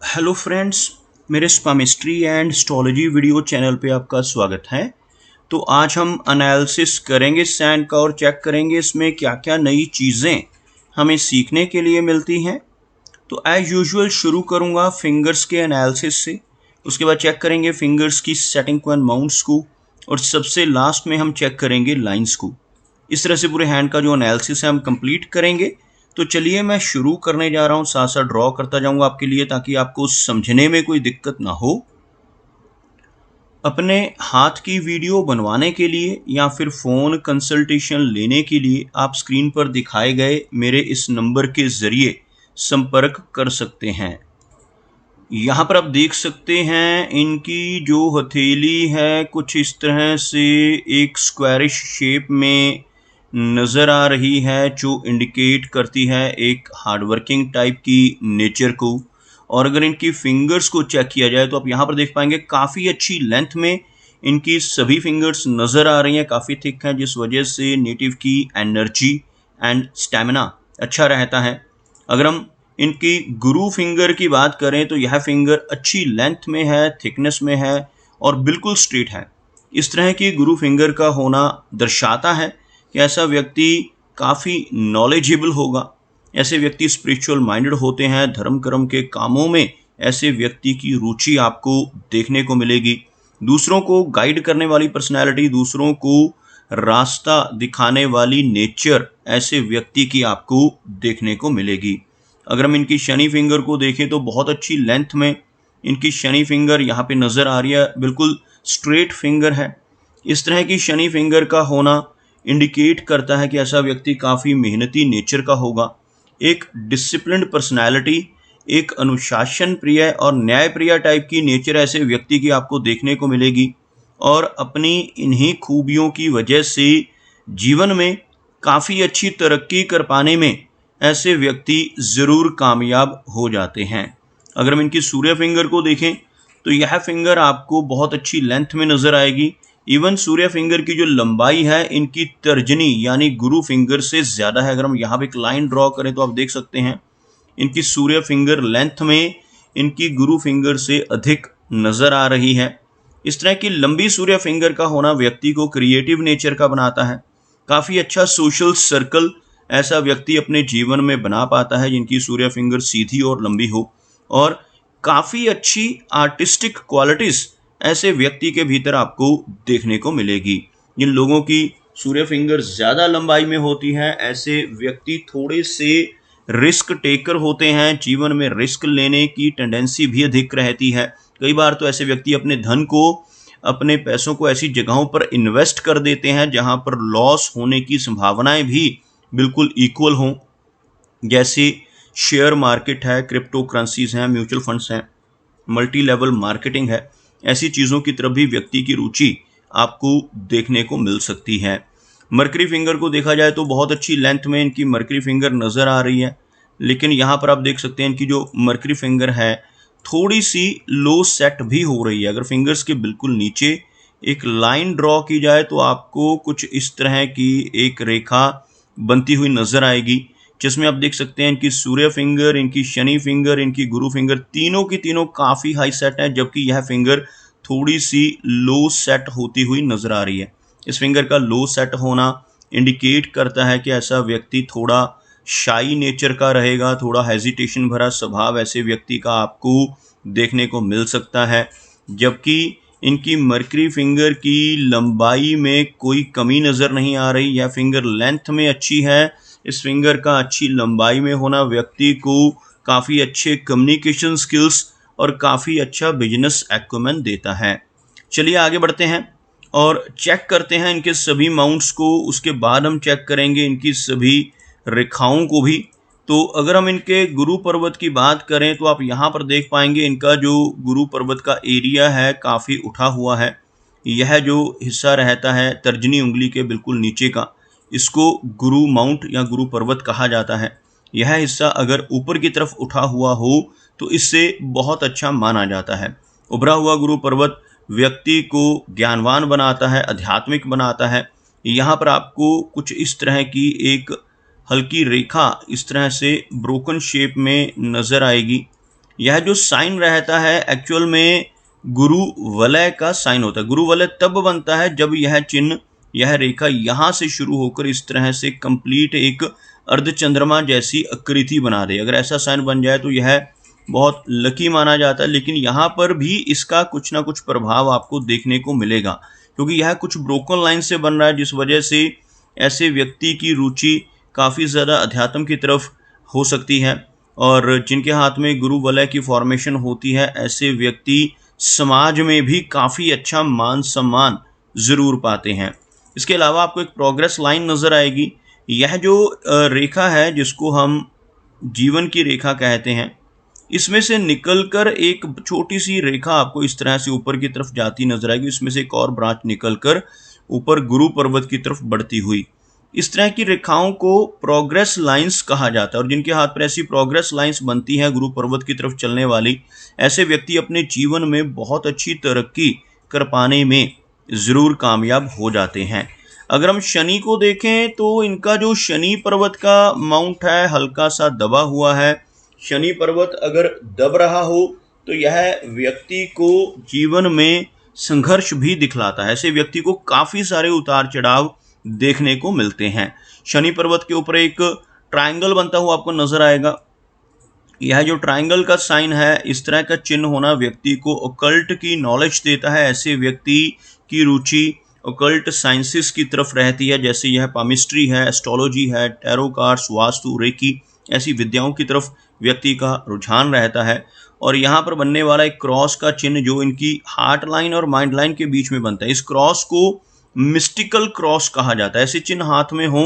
Hello friends, मेरे स्पामिस्ट्री and astrology video channel पे आपका स्वागत है। तो आज हम एनालिसिस करेंगे सैंड का और चेक करेंगे इसमें क्या क्या नई चीज़ें हमें सीखने के लिए मिलती हैं। तो एज यूजुअल शुरू करूँगा फिंगर्स के एनालिसिस से, उसके बाद चेक करेंगे फिंगर्स की सेटिंग को एंड माउंट्स को, और सबसे लास्ट में हम चेक करेंगे लाइंस को। इस तरह से पूरे हैंड का जो एनालिसिस है हम कंप्लीट करेंगे। तो चलिए मैं शुरू करने जा रहा हूँ, साथ साथ ड्रॉ करता जाऊँगा आपके लिए ताकि आपको समझने में कोई दिक्कत ना हो। अपने हाथ की वीडियो बनवाने के लिए या फिर फ़ोन कंसल्टेशन लेने के लिए आप स्क्रीन पर दिखाए गए मेरे इस नंबर के ज़रिए संपर्क कर सकते हैं। यहाँ पर आप देख सकते हैं इनकी जो हथेली है कुछ इस तरह से एक स्क्वायरिश शेप में नज़र आ रही है, जो इंडिकेट करती है एक हार्डवर्किंग टाइप की नेचर को। और अगर इनकी फिंगर्स को चेक किया जाए तो आप यहाँ पर देख पाएंगे काफ़ी अच्छी लेंथ में इनकी सभी फिंगर्स नज़र आ रही हैं, काफ़ी थिक हैं, जिस वजह से नेटिव की एनर्जी एंड स्टेमिना अच्छा रहता है। अगर हम इनकी गुरु फिंगर की बात करें तो यह फिंगर अच्छी लेंथ में है, थिकनेस में है और बिल्कुल स्ट्रेट है। इस तरह की गुरु फिंगर का होना दर्शाता है कि ऐसा व्यक्ति काफ़ी नॉलेजेबल होगा। ऐसे व्यक्ति स्पिरिचुअल माइंडेड होते हैं। धर्म कर्म के कामों में ऐसे व्यक्ति की रुचि आपको देखने को मिलेगी। दूसरों को गाइड करने वाली पर्सनैलिटी, दूसरों को रास्ता दिखाने वाली नेचर ऐसे व्यक्ति की आपको देखने को मिलेगी। अगर हम इनकी शनि फिंगर को देखें तो बहुत अच्छी लेंथ में इनकी शनि फिंगर यहाँ पे नज़र आ रही है, बिल्कुल स्ट्रेट फिंगर है। इस तरह की शनि फिंगर का होना इंडिकेट करता है कि ऐसा व्यक्ति काफ़ी मेहनती नेचर का होगा, एक डिसिप्लिन्ड पर्सनैलिटी, एक अनुशासन प्रिय और न्याय प्रिय टाइप की नेचर ऐसे व्यक्ति की आपको देखने को मिलेगी। और अपनी इन्हीं खूबियों की वजह से जीवन में काफ़ी अच्छी तरक्की कर पाने में ऐसे व्यक्ति ज़रूर कामयाब हो जाते हैं। अगर हम इनकी सूर्य फिंगर को देखें तो यह फिंगर आपको बहुत अच्छी लेंथ में नज़र आएगी। इवन सूर्य फिंगर की जो लंबाई है इनकी तर्जनी यानी गुरु फिंगर से ज़्यादा है। अगर हम यहाँ पे एक लाइन ड्रॉ करें तो आप देख सकते हैं इनकी सूर्य फिंगर लेंथ में इनकी गुरु फिंगर से अधिक नज़र आ रही है। इस तरह की लंबी सूर्य फिंगर का होना व्यक्ति को क्रिएटिव नेचर का बनाता है। काफ़ी अच्छा सोशल सर्कल ऐसा व्यक्ति अपने जीवन में बना पाता है जिनकी सूर्य फिंगर सीधी और लंबी हो। और काफ़ी अच्छी आर्टिस्टिक क्वालिटीज़ ऐसे व्यक्ति के भीतर आपको देखने को मिलेगी। जिन लोगों की सूर्य फिंगर ज़्यादा लंबाई में होती है ऐसे व्यक्ति थोड़े से रिस्क टेकर होते हैं, जीवन में रिस्क लेने की टेंडेंसी भी अधिक रहती है। कई बार तो ऐसे व्यक्ति अपने धन को, अपने पैसों को ऐसी जगहों पर इन्वेस्ट कर देते हैं जहां पर लॉस होने की संभावनाएं भी बिल्कुल इक्वल हों, जैसे शेयर मार्केट है, क्रिप्टो करेंसीज हैं, म्यूचुअल फंड्स हैं, मल्टी लेवल मार्केटिंग है। ऐसी चीज़ों की तरफ भी व्यक्ति की रुचि आपको देखने को मिल सकती है। मरकरी फिंगर को देखा जाए तो बहुत अच्छी लेंथ में इनकी मरकरी फिंगर नज़र आ रही है, लेकिन यहाँ पर आप देख सकते हैं इनकी जो मरकरी फिंगर है थोड़ी सी लो सेट भी हो रही है। अगर फिंगर्स के बिल्कुल नीचे एक लाइन ड्रॉ की जाए तो आपको कुछ इस तरह की एक रेखा बनती हुई नज़र आएगी, जिसमें आप देख सकते हैं इनकी सूर्य फिंगर, इनकी शनि फिंगर, इनकी गुरु फिंगर तीनों की तीनों काफ़ी हाई सेट है, जबकि यह फिंगर थोड़ी सी लो सेट होती हुई नज़र आ रही है। इस फिंगर का लो सेट होना इंडिकेट करता है कि ऐसा व्यक्ति थोड़ा शाई नेचर का रहेगा, थोड़ा हेजिटेशन भरा स्वभाव ऐसे व्यक्ति का आपको देखने को मिल सकता है। जबकि इनकी मरकरी फिंगर की लंबाई में कोई कमी नज़र नहीं आ रही, यह फिंगर लेंथ में अच्छी है। इस फिंगर का अच्छी लंबाई में होना व्यक्ति को काफ़ी अच्छे कम्युनिकेशन स्किल्स और काफ़ी अच्छा बिजनेस एक्यूमेन देता है। चलिए आगे बढ़ते हैं और चेक करते हैं इनके सभी माउंट्स को। उसके बाद हम चेक करेंगे इनकी सभी रेखाओं को भी। तो अगर हम इनके गुरु पर्वत की बात करें तो आप यहाँ पर देख पाएंगे इनका जो गुरु पर्वत का एरिया है काफ़ी उठा हुआ है। यह जो हिस्सा रहता है तर्जनी उंगली के बिल्कुल नीचे का, इसको गुरु माउंट या गुरु पर्वत कहा जाता है। यह हिस्सा अगर ऊपर की तरफ उठा हुआ हो तो इससे बहुत अच्छा माना जाता है। उभरा हुआ गुरु पर्वत व्यक्ति को ज्ञानवान बनाता है, आध्यात्मिक बनाता है। यहाँ पर आपको कुछ इस तरह की एक हल्की रेखा इस तरह से ब्रोकन शेप में नज़र आएगी। यह जो साइन रहता है एक्चुअल में गुरु वलय का साइन होता है। गुरु वलय तब बनता है जब यह चिन्ह, यह रेखा यहाँ से शुरू होकर इस तरह से कंप्लीट एक अर्धचंद्रमा जैसी आकृति बना दे। अगर ऐसा साइन बन जाए तो यह बहुत लकी माना जाता है। लेकिन यहाँ पर भी इसका कुछ ना कुछ प्रभाव आपको देखने को मिलेगा, क्योंकि यह कुछ ब्रोकन लाइन से बन रहा है, जिस वजह से ऐसे व्यक्ति की रुचि काफ़ी ज़्यादा अध्यात्म की तरफ हो सकती है। और जिनके हाथ में गुरु वलय की फॉर्मेशन होती है, ऐसे व्यक्ति समाज में भी काफ़ी अच्छा मान सम्मान ज़रूर पाते हैं। इसके अलावा आपको एक प्रोग्रेस लाइन नज़र आएगी। यह जो रेखा है जिसको हम जीवन की रेखा कहते हैं, इसमें से निकलकर एक छोटी सी रेखा आपको इस तरह से ऊपर की तरफ जाती नजर आएगी। इसमें से एक और ब्रांच निकलकर ऊपर गुरु पर्वत की तरफ बढ़ती हुई, इस तरह की रेखाओं को प्रोग्रेस लाइंस कहा जाता है। और जिनके हाथ पर ऐसी प्रोग्रेस लाइंस बनती हैं गुरु पर्वत की तरफ चलने वाली, ऐसे व्यक्ति अपने जीवन में बहुत अच्छी तरक्की कर पाने में ज़रूर कामयाब हो जाते हैं। अगर हम शनि को देखें तो इनका जो शनि पर्वत का माउंट है हल्का सा दबा हुआ है। शनि पर्वत अगर दब रहा हो तो यह व्यक्ति को जीवन में संघर्ष भी दिखलाता है। ऐसे व्यक्ति को काफ़ी सारे उतार चढ़ाव देखने को मिलते हैं। शनि पर्वत के ऊपर एक ट्रायंगल बनता हुआ आपको नजर आएगा। यह जो ट्रायंगल का साइन है, इस तरह का चिन्ह होना व्यक्ति को ओकल्ट की नॉलेज देता है। ऐसे व्यक्ति की रुचि ओकल्ट साइंसेस की तरफ रहती है, जैसे यह पामिस्ट्री है, एस्ट्रोलॉजी है, टैरो कार्ड्स, वास्तु, रेकी, ऐसी विद्याओं की तरफ व्यक्ति का रुझान रहता है। और यहाँ पर बनने वाला एक क्रॉस का चिन्ह जो इनकी हार्ट लाइन और माइंड लाइन के बीच में बनता है, इस क्रॉस को मिस्टिकल क्रॉस कहा जाता है। ऐसे चिन्ह हाथ में हो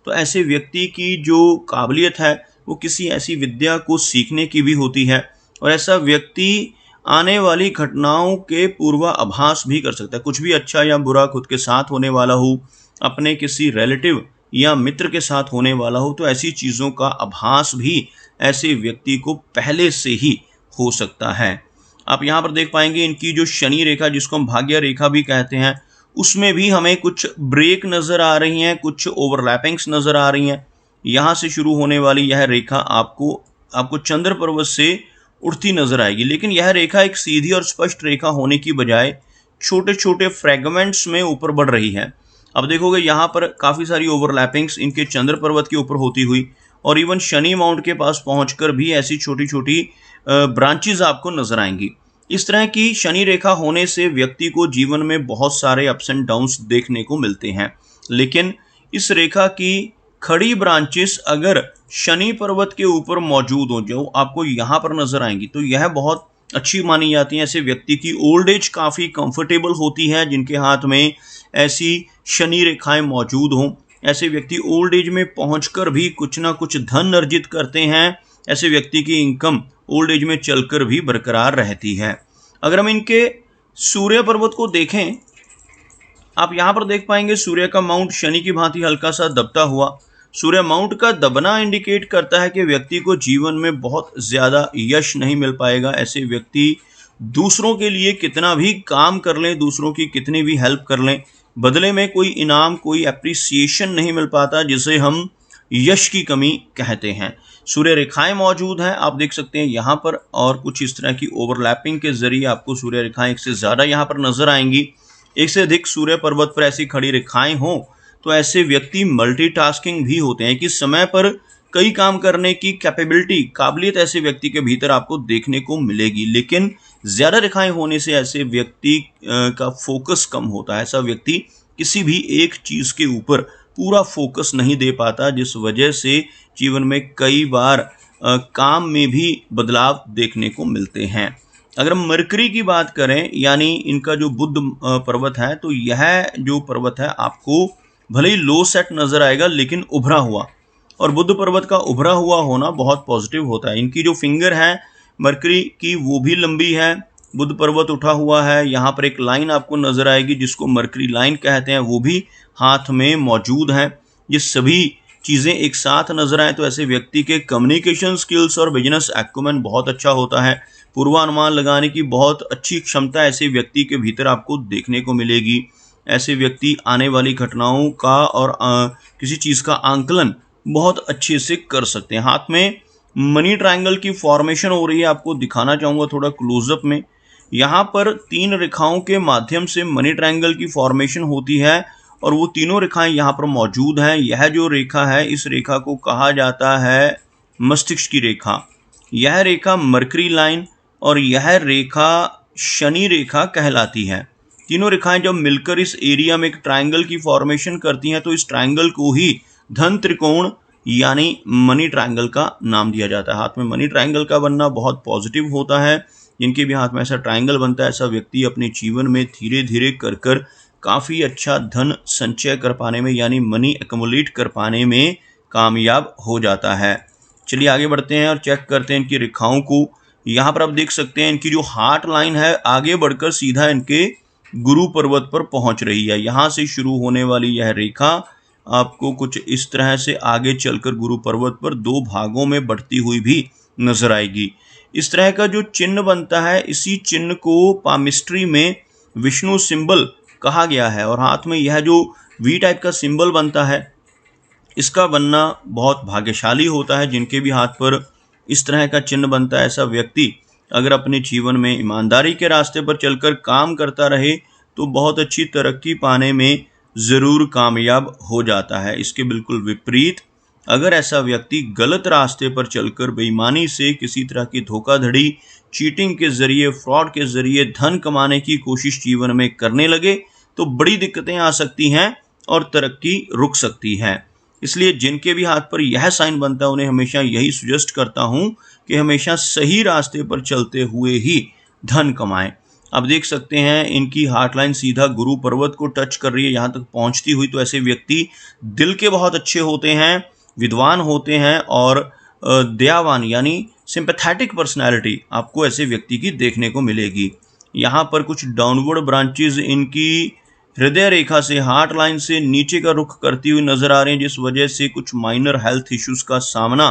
तो ऐसे व्यक्ति की जो काबिलियत है वो किसी ऐसी विद्या को सीखने की भी होती है। और ऐसा व्यक्ति आने वाली घटनाओं के पूर्वाभास भी कर सकता है। कुछ भी अच्छा या बुरा खुद के साथ होने वाला हो, अपने किसी रिलेटिव या मित्र के साथ होने वाला हो, तो ऐसी चीज़ों का आभास भी ऐसे व्यक्ति को पहले से ही हो सकता है। आप यहाँ पर देख पाएंगे इनकी जो शनि रेखा, जिसको हम भाग्य रेखा भी कहते हैं, उसमें भी हमें कुछ ब्रेक नज़र आ रही हैं, कुछ ओवरलैपिंग्स नज़र आ रही हैं। यहाँ से शुरू होने वाली यह रेखा आपको चंद्र पर्वत से उठती नजर आएगी। लेकिन यह रेखा एक सीधी और स्पष्ट रेखा होने की बजाय छोटे छोटे फ्रेगमेंट्स में ऊपर बढ़ रही है। अब देखोगे यहाँ पर काफ़ी सारी ओवरलैपिंग्स इनके चंद्र पर्वत के ऊपर होती हुई और इवन शनि माउंट के पास पहुंचकर भी ऐसी छोटी छोटी ब्रांचेज आपको नजर आएंगी। इस तरह की शनि रेखा होने से व्यक्ति को जीवन में बहुत सारे अप्स एंड डाउन्स देखने को मिलते हैं। लेकिन इस रेखा की खड़ी ब्रांचेस अगर शनि पर्वत के ऊपर मौजूद हो, जो आपको यहाँ पर नजर आएंगी, तो यह बहुत अच्छी मानी जाती है। ऐसे व्यक्ति की ओल्ड एज काफ़ी कंफर्टेबल होती है। जिनके हाथ में ऐसी शनि रेखाएं मौजूद हों, ऐसे व्यक्ति ओल्ड एज में पहुंचकर भी कुछ ना कुछ धन अर्जित करते हैं। ऐसे व्यक्ति की इनकम ओल्ड एज में चलकर भी बरकरार रहती है। अगर हम इनके सूर्य पर्वत को देखें, आप यहाँ पर देख पाएंगे सूर्य का माउंट शनि की भांति हल्का सा दबता हुआ। सूर्य माउंट का दबना इंडिकेट करता है कि व्यक्ति को जीवन में बहुत ज़्यादा यश नहीं मिल पाएगा। ऐसे व्यक्ति दूसरों के लिए कितना भी काम कर लें, दूसरों की कितनी भी हेल्प कर लें, बदले में कोई इनाम, कोई एप्रिसिएशन नहीं मिल पाता, जिसे हम यश की कमी कहते हैं। सूर्य रेखाएं मौजूद हैं, आप देख सकते हैं यहाँ पर, और कुछ इस तरह की ओवरलैपिंग के जरिए आपको सूर्य रेखाएं एक से ज़्यादा यहाँ पर नजर आएंगी। एक से अधिक सूर्य पर्वत पर ऐसी खड़ी रेखाएं हों तो ऐसे व्यक्ति मल्टीटास्किंग भी होते हैं कि समय पर कई काम करने की कैपेबिलिटी, काबिलियत ऐसे व्यक्ति के भीतर आपको देखने को मिलेगी। लेकिन ज़्यादा रेखाएं होने से ऐसे व्यक्ति का फोकस कम होता है। ऐसा व्यक्ति किसी भी एक चीज़ के ऊपर पूरा फोकस नहीं दे पाता, जिस वजह से जीवन में कई बार काम में भी बदलाव देखने को मिलते हैं। अगर हम मरकरी की बात करें, यानी इनका जो बुध पर्वत है, तो यह जो पर्वत है आपको भले ही लो सेट नजर आएगा लेकिन उभरा हुआ, और बुध पर्वत का उभरा हुआ होना बहुत पॉजिटिव होता है। इनकी जो फिंगर है मरकरी की वो भी लंबी है, बुध पर्वत उठा हुआ है। यहाँ पर एक लाइन आपको नजर आएगी जिसको मरकरी लाइन कहते हैं, वो भी हाथ में मौजूद है। ये सभी चीज़ें एक साथ नजर आए तो ऐसे व्यक्ति के कम्युनिकेशन स्किल्स और बिजनेस एक्यूमेंट बहुत अच्छा होता है। पूर्वानुमान लगाने की बहुत अच्छी क्षमता ऐसे व्यक्ति के भीतर आपको देखने को मिलेगी। ऐसे व्यक्ति आने वाली घटनाओं का और किसी चीज़ का आंकलन बहुत अच्छे से कर सकते हैं। हाथ में मनी ट्रायंगल की फॉर्मेशन हो रही है, आपको दिखाना चाहूँगा थोड़ा क्लोजअप में। यहाँ पर 3 रेखाओं के माध्यम से मनी ट्रायंगल की फॉर्मेशन होती है और वो तीनों रेखाएं यहाँ पर मौजूद हैं। यह जो रेखा है, इस रेखा को कहा जाता है मस्तिष्क की रेखा, यह रेखा मरकरी लाइन और यह रेखा शनि रेखा कहलाती है। तीनों रेखाएं जब मिलकर इस एरिया में एक ट्रायंगल की फॉर्मेशन करती हैं तो इस ट्रायंगल को ही धन त्रिकोण यानी मनी ट्रायंगल का नाम दिया जाता है। हाथ में मनी ट्रायंगल का बनना बहुत पॉजिटिव होता है। जिनके भी हाथ में ऐसा ट्रायंगल बनता है, ऐसा व्यक्ति अपने जीवन में धीरे धीरे कर कर काफ़ी अच्छा धन संचय कर पाने में यानी मनी एक्युमुलेट कर पाने में कामयाब हो जाता है। चलिए आगे बढ़ते हैं और चेक करते हैं इनकी रेखाओं को। यहाँ पर आप देख सकते हैं इनकी जो हार्ट लाइन है आगे बढ़कर सीधा इनके गुरु पर्वत पर पहुंच रही है। यहाँ से शुरू होने वाली यह रेखा आपको कुछ इस तरह से आगे चलकर गुरु पर्वत पर 2 भागों में बढ़ती हुई भी नजर आएगी। इस तरह का जो चिन्ह बनता है, इसी चिन्ह को पामिस्ट्री में विष्णु सिंबल कहा गया है। और हाथ में यह जो वी टाइप का सिंबल बनता है, इसका बनना बहुत भाग्यशाली होता है। जिनके भी हाथ पर इस तरह का चिन्ह बनता है, ऐसा व्यक्ति अगर अपने जीवन में ईमानदारी के रास्ते पर चलकर काम करता रहे तो बहुत अच्छी तरक्की पाने में ज़रूर कामयाब हो जाता है। इसके बिल्कुल विपरीत अगर ऐसा व्यक्ति गलत रास्ते पर चलकर बेईमानी से किसी तरह की धोखाधड़ी, चीटिंग के ज़रिए, फ्रॉड के ज़रिए धन कमाने की कोशिश जीवन में करने लगे तो बड़ी दिक्कतें आ सकती हैं और तरक्की रुक सकती है। इसलिए जिनके भी हाथ पर यह साइन बनता है उन्हें हमेशा यही सजेस्ट करता हूं कि हमेशा सही रास्ते पर चलते हुए ही धन कमाएं। आप देख सकते हैं इनकी हार्ट लाइन सीधा गुरु पर्वत को टच कर रही है यहाँ तक पहुँचती हुई। तो ऐसे व्यक्ति दिल के बहुत अच्छे होते हैं, विद्वान होते हैं और दयावान यानी सिंपैथेटिक पर्सनैलिटी आपको ऐसे व्यक्ति की देखने को मिलेगी। यहाँ पर कुछ डाउनवर्ड ब्रांचेज इनकी हृदय रेखा से, हार्ट लाइन से नीचे का रुख करती हुई नजर आ रही हैं, जिस वजह से कुछ माइनर हेल्थ इश्यूज का सामना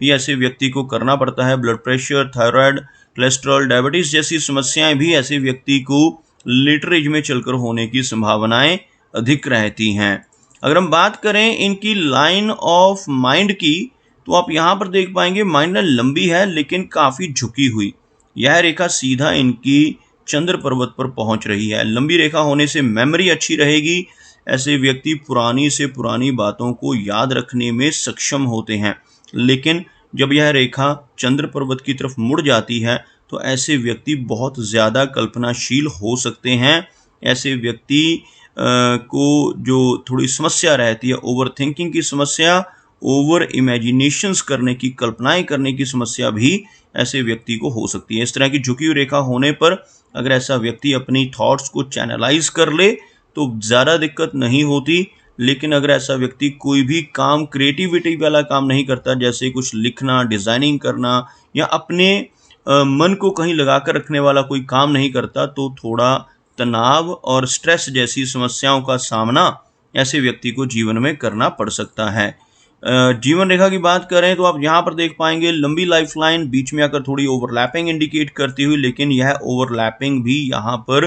भी ऐसे व्यक्ति को करना पड़ता है। Blood pressure, thyroid, cholesterol, diabetes जैसी समस्याएं भी ऐसे व्यक्ति को लेटर एज में चलकर होने की संभावनाएं अधिक रहती हैं। अगर हम बात करें इनकी लाइन ऑफ माइंड की तो आप यहाँ पर देख पाएंगे माइंड लंबी है लेकिन काफ़ी झुकी हुई। यह रेखा सीधा इनकी चंद्र पर्वत पर पहुंच रही है। लंबी रेखा होने से मेमोरी अच्छी रहेगी। ऐसे व्यक्ति पुरानी से पुरानी बातों को याद रखने में सक्षम होते हैं। लेकिन जब यह रेखा चंद्र पर्वत की तरफ मुड़ जाती है तो ऐसे व्यक्ति बहुत ज़्यादा कल्पनाशील हो सकते हैं। ऐसे व्यक्ति को जो थोड़ी समस्या रहती है, ओवर थिंकिंग की समस्या, ओवर इमेजिनेशंस करने की, कल्पनाएं करने की समस्या भी ऐसे व्यक्ति को हो सकती है। इस तरह की झुकी हुई रेखा होने पर अगर ऐसा व्यक्ति अपनी थॉट्स को चैनलाइज कर ले तो ज़्यादा दिक्कत नहीं होती। लेकिन अगर ऐसा व्यक्ति कोई भी काम, क्रिएटिविटी वाला काम नहीं करता, जैसे कुछ लिखना, डिज़ाइनिंग करना या अपने मन को कहीं लगा कर रखने वाला कोई काम नहीं करता, तो थोड़ा तनाव और स्ट्रेस जैसी समस्याओं का सामना ऐसे व्यक्ति को जीवन में करना पड़ सकता है। जीवन रेखा की बात करें तो आप यहाँ पर देख पाएंगे लंबी लाइफ लाइन बीच में आकर थोड़ी ओवरलैपिंग इंडिकेट करती हुई, लेकिन यह ओवरलैपिंग भी यहाँ पर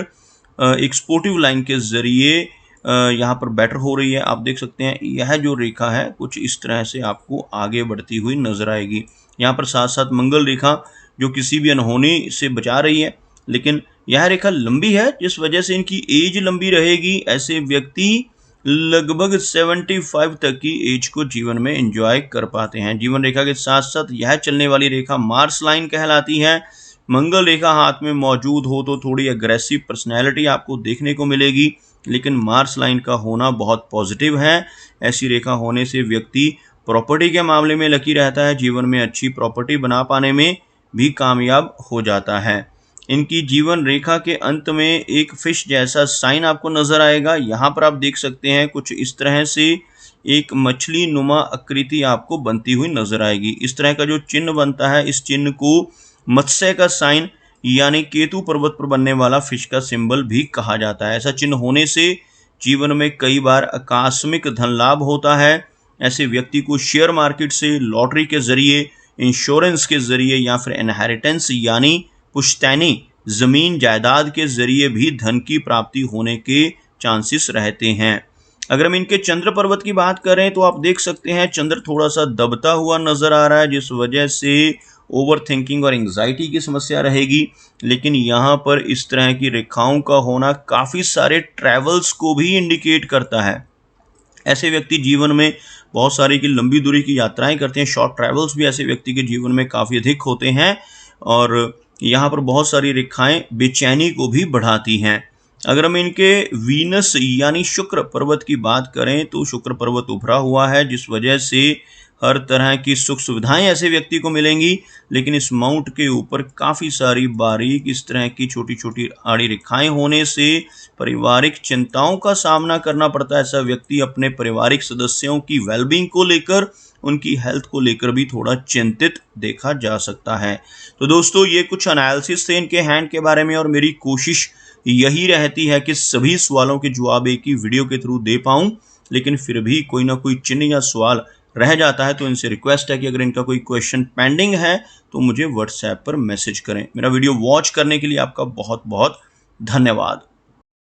एक स्पोर्टिव लाइन के ज़रिए यहाँ पर बेटर हो रही है। आप देख सकते हैं यह जो रेखा है कुछ इस तरह से आपको आगे बढ़ती हुई नजर आएगी। यहाँ पर साथ साथ मंगल रेखा जो किसी भी अनहोनी से बचा रही है, लेकिन यह रेखा लंबी है जिस वजह से इनकी एज लंबी रहेगी। ऐसे व्यक्ति लगभग 75 तक की एज को जीवन में एंजॉय कर पाते हैं। जीवन रेखा के साथ साथ यह चलने वाली रेखा मार्स लाइन कहलाती है। मंगल रेखा हाथ में मौजूद हो तो थोड़ी एग्रेसिव पर्सनैलिटी आपको देखने को मिलेगी, लेकिन मार्स लाइन का होना बहुत पॉजिटिव है। ऐसी रेखा होने से व्यक्ति प्रॉपर्टी के मामले में लकी रहता है, जीवन में अच्छी प्रॉपर्टी बना पाने में भी कामयाब हो जाता है। इनकी जीवन रेखा के अंत में एक फिश जैसा साइन आपको नजर आएगा। यहाँ पर आप देख सकते हैं कुछ इस तरह से एक मछली नुमा आकृति आपको बनती हुई नजर आएगी। इस तरह का जो चिन्ह बनता है, इस चिन्ह को मत्स्य का साइन यानी केतु पर्वत पर बनने वाला फिश का सिंबल भी कहा जाता है। ऐसा चिन्ह होने से जीवन में कई बार आकस्मिक धन लाभ होता है। ऐसे व्यक्ति को शेयर मार्केट से, लॉटरी के जरिए, इंश्योरेंस के जरिए या फिर इनहेरिटेंस यानी पुश्तैनी जमीन जायदाद के जरिए भी धन की प्राप्ति होने के चांसेस रहते हैं। अगर हम इनके चंद्र पर्वत की बात करें तो आप देख सकते हैं चंद्र थोड़ा सा दबता हुआ नजर आ रहा है, जिस वजह से ओवर थिंकिंग और एंग्जाइटी की समस्या रहेगी। लेकिन यहाँ पर इस तरह की रेखाओं का होना काफ़ी सारे ट्रैवल्स को भी इंडिकेट करता है। ऐसे व्यक्ति जीवन में बहुत सारी की लंबी दूरी की यात्राएं करते हैं। शॉर्ट ट्रैवल्स भी ऐसे व्यक्ति के जीवन में काफ़ी अधिक होते हैं और यहाँ पर बहुत सारी रेखाएं बेचैनी को भी बढ़ाती हैं। अगर हम इनके वीनस यानी शुक्र पर्वत की बात करें तो शुक्र पर्वत उभरा हुआ है, जिस वजह से हर तरह की सुख सुविधाएं ऐसे व्यक्ति को मिलेंगी। लेकिन इस माउंट के ऊपर काफ़ी सारी बारीक इस तरह की छोटी छोटी आड़ी रेखाएं होने से पारिवारिक चिंताओं का सामना करना पड़ता है। ऐसा व्यक्ति अपने पारिवारिक सदस्यों की वेलबींग को लेकर, उनकी हेल्थ को लेकर भी थोड़ा चिंतित देखा जा सकता है। तो दोस्तों, ये कुछ एनालिसिस थे इनके हैंड के बारे में और मेरी कोशिश यही रहती है कि सभी सवालों के जवाब एक ही वीडियो के थ्रू दे पाऊं। लेकिन फिर भी कोई ना कोई चिन्ह या सवाल रह जाता है, तो इनसे रिक्वेस्ट है कि अगर इनका कोई क्वेश्चन पेंडिंग है तो मुझे व्हाट्सएप पर मैसेज करें। मेरा वीडियो वॉच करने के लिए आपका बहुत बहुत धन्यवाद।